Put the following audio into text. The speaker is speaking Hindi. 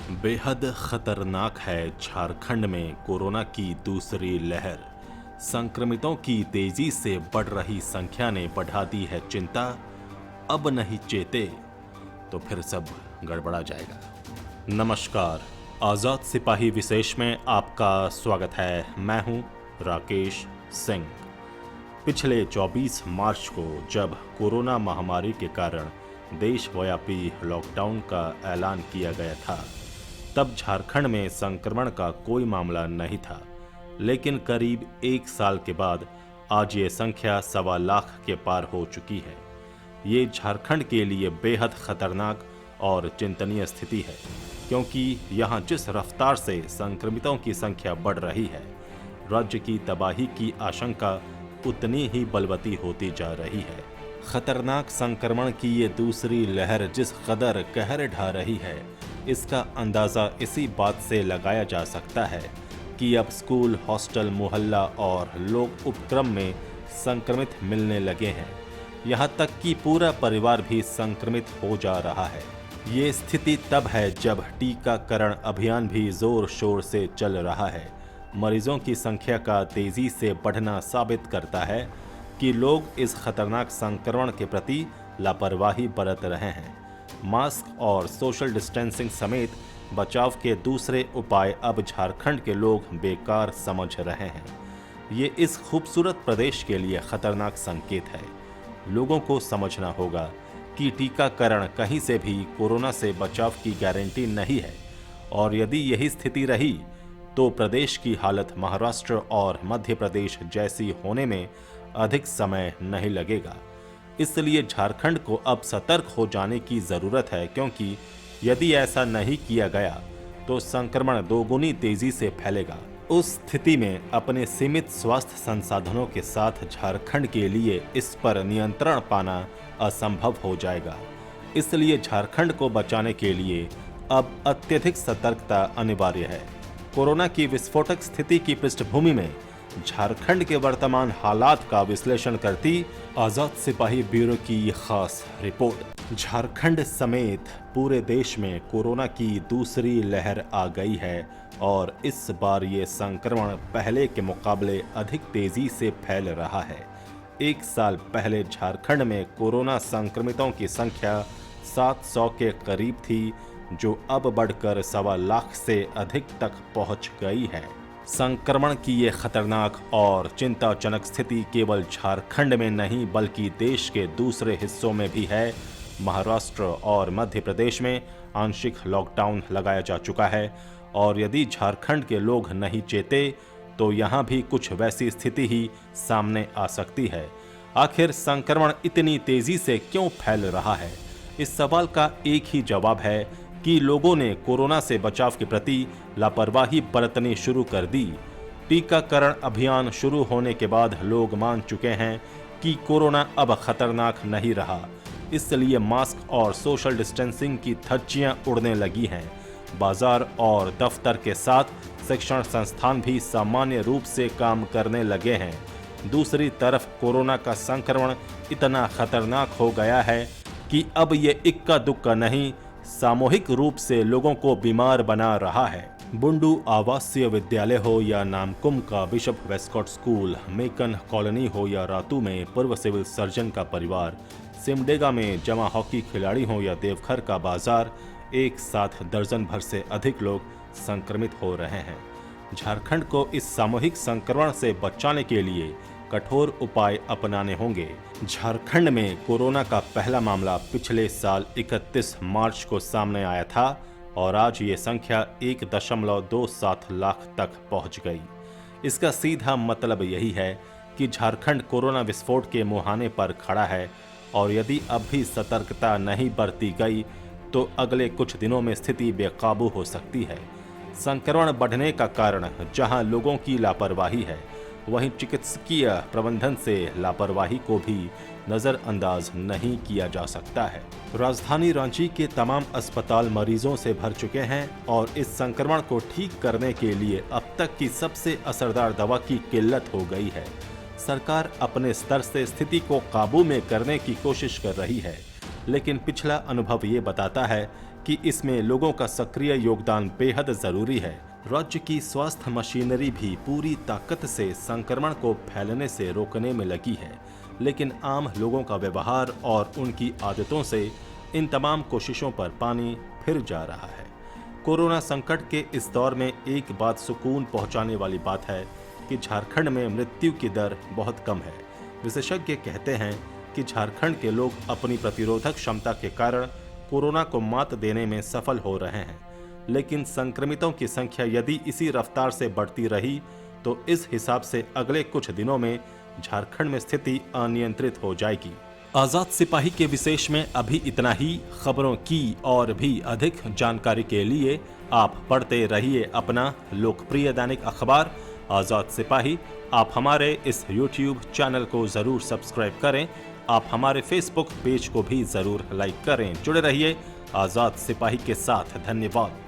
बेहद खतरनाक है झारखंड में कोरोना की दूसरी लहर। संक्रमितों की तेजी से बढ़ रही संख्या ने बढ़ा दी है चिंता। अब नहीं चेते तो फिर सब गड़बड़ा जाएगा। नमस्कार, आजाद सिपाही विशेष में आपका स्वागत है। मैं हूं राकेश सिंह। पिछले 24 मार्च को जब कोरोना महामारी के कारण देशव्यापी लॉकडाउन का ऐलान किया गया था, तब झारखंड में संक्रमण का कोई मामला नहीं था। लेकिन करीब एक साल के बाद आज ये संख्या 1.25 लाख के पार हो चुकी है। ये झारखंड के लिए बेहद खतरनाक और चिंतनीय स्थिति है, क्योंकि यहाँ जिस रफ्तार से संक्रमितों की संख्या बढ़ रही है, राज्य की तबाही की आशंका उतनी ही बलवती होती जा रही है। खतरनाक संक्रमण की ये दूसरी लहर जिस कदर कहर ढा रही है, इसका अंदाज़ा इसी बात से लगाया जा सकता है कि अब स्कूल, हॉस्टल, मोहल्ला और लोक उपक्रम में संक्रमित मिलने लगे हैं। यहाँ तक कि पूरा परिवार भी संक्रमित हो जा रहा है। ये स्थिति तब है जब टीकाकरण अभियान भी जोर शोर से चल रहा है। मरीजों की संख्या का तेजी से बढ़ना साबित करता है कि लोग इस खतरनाक संक्रमण के प्रति लापरवाही बरत रहे हैं। मास्क और सोशल डिस्टेंसिंग समेत बचाव के दूसरे उपाय अब झारखंड के लोग बेकार समझ रहे हैं। ये इस खूबसूरत प्रदेश के लिए खतरनाक संकेत है। लोगों को समझना होगा कि टीकाकरण कहीं से भी कोरोना से बचाव की गारंटी नहीं है, और यदि यही स्थिति रही तो प्रदेश की हालत महाराष्ट्र और मध्य प्रदेश जैसी होने में अधिक समय नहीं लगेगा। इसलिए झारखंड को अब सतर्क हो जाने की ज़रूरत है, क्योंकि यदि ऐसा नहीं किया गया तो संक्रमण दोगुनी तेजी से फैलेगा। उस स्थिति में अपने सीमित स्वास्थ्य संसाधनों के साथ झारखंड के लिए इस पर नियंत्रण पाना असंभव हो जाएगा। इसलिए झारखंड को बचाने के लिए अब अत्यधिक सतर्कता अनिवार्य है। कोरोना की विस्फोटक स्थिति की पृष्ठभूमि में झारखंड के वर्तमान हालात का विश्लेषण करती आजाद सिपाही ब्यूरो की ये खास रिपोर्ट। झारखंड समेत पूरे देश में कोरोना की दूसरी लहर आ गई है, और इस बार ये संक्रमण पहले के मुकाबले अधिक तेजी से फैल रहा है। एक साल पहले झारखंड में कोरोना संक्रमितों की संख्या 700 के करीब थी, जो अब बढ़कर 1.25 लाख से अधिक तक पहुंच गई है। संक्रमण की ये खतरनाक और चिंताजनक स्थिति केवल झारखंड में नहीं बल्कि देश के दूसरे हिस्सों में भी है। महाराष्ट्र और मध्य प्रदेश में आंशिक लॉकडाउन लगाया जा चुका है, और यदि झारखंड के लोग नहीं चेते तो यहाँ भी कुछ वैसी स्थिति ही सामने आ सकती है। आखिर संक्रमण इतनी तेजी से क्यों फैल रहा है? इस सवाल का एक ही जवाब है कि लोगों ने कोरोना से बचाव के प्रति लापरवाही बरतनी शुरू कर दी। टीकाकरण अभियान शुरू होने के बाद लोग मान चुके हैं कि कोरोना अब खतरनाक नहीं रहा, इसलिए मास्क और सोशल डिस्टेंसिंग की धज्जियां उड़ने लगी हैं। बाजार और दफ्तर के साथ शिक्षण संस्थान भी सामान्य रूप से काम करने लगे हैं। दूसरी तरफ कोरोना का संक्रमण इतना खतरनाक हो गया है कि अब ये इक्का दुक्का नहीं, सामूहिक रूप से लोगों को बीमार बना रहा है। बुंडू आवासीय विद्यालय हो या नामकुम का बिशप वेस्कॉट स्कूल, मेकन कॉलोनी हो या रातू में पूर्व सिविल सर्जन का परिवार, सिमडेगा में जमा हॉकी खिलाड़ी हो या देवघर का बाजार, एक साथ दर्जन भर से अधिक लोग संक्रमित हो रहे हैं। झारखंड को इस सामूहिक संक्रमण से बचाने के लिए कठोर उपाय अपनाने होंगे। झारखंड में कोरोना का पहला मामला पिछले साल 31 मार्च को सामने आया था, और आज ये संख्या 1.27 लाख तक पहुंच गई। इसका सीधा मतलब यही है कि झारखंड कोरोना विस्फोट के मुहाने पर खड़ा है, और यदि अब भी सतर्कता नहीं बरती गई तो अगले कुछ दिनों में स्थिति बेकाबू हो सकती है। संक्रमण बढ़ने का कारण जहां लोगों की लापरवाही है, वहीं चिकित्सकीय प्रबंधन से लापरवाही को भी नज़रअंदाज नहीं किया जा सकता है। राजधानी रांची के तमाम अस्पताल मरीजों से भर चुके हैं, और इस संक्रमण को ठीक करने के लिए अब तक की सबसे असरदार दवा की किल्लत हो गई है। सरकार अपने स्तर से स्थिति को काबू में करने की कोशिश कर रही है, लेकिन पिछला अनुभव ये बताता है कि इसमें लोगों का सक्रिय योगदान बेहद जरूरी है। राज्य की स्वास्थ्य मशीनरी भी पूरी ताकत से संक्रमण को फैलने से रोकने में लगी है, लेकिन आम लोगों का व्यवहार और उनकी आदतों से इन तमाम कोशिशों पर पानी फिर जा रहा है। कोरोना संकट के इस दौर में एक बात सुकून पहुंचाने वाली बात है कि झारखंड में मृत्यु की दर बहुत कम है। विशेषज्ञ कहते हैं कि झारखंड के लोग अपनी प्रतिरोधक क्षमता के कारण कोरोना को मात देने में सफल हो रहे हैं, लेकिन संक्रमितों की संख्या यदि इसी रफ्तार से बढ़ती रही तो इस हिसाब से अगले कुछ दिनों में झारखंड में स्थिति अनियंत्रित हो जाएगी। आजाद सिपाही के विशेष में अभी इतना ही। खबरों की और भी अधिक जानकारी के लिए आप पढ़ते रहिए अपना लोकप्रिय दैनिक अखबार आजाद सिपाही। आप हमारे इस YouTube चैनल को जरूर सब्सक्राइब करें। आप हमारे Facebook पेज को भी जरूर लाइक करें। जुड़े रहिए आजाद सिपाही के साथ। धन्यवाद।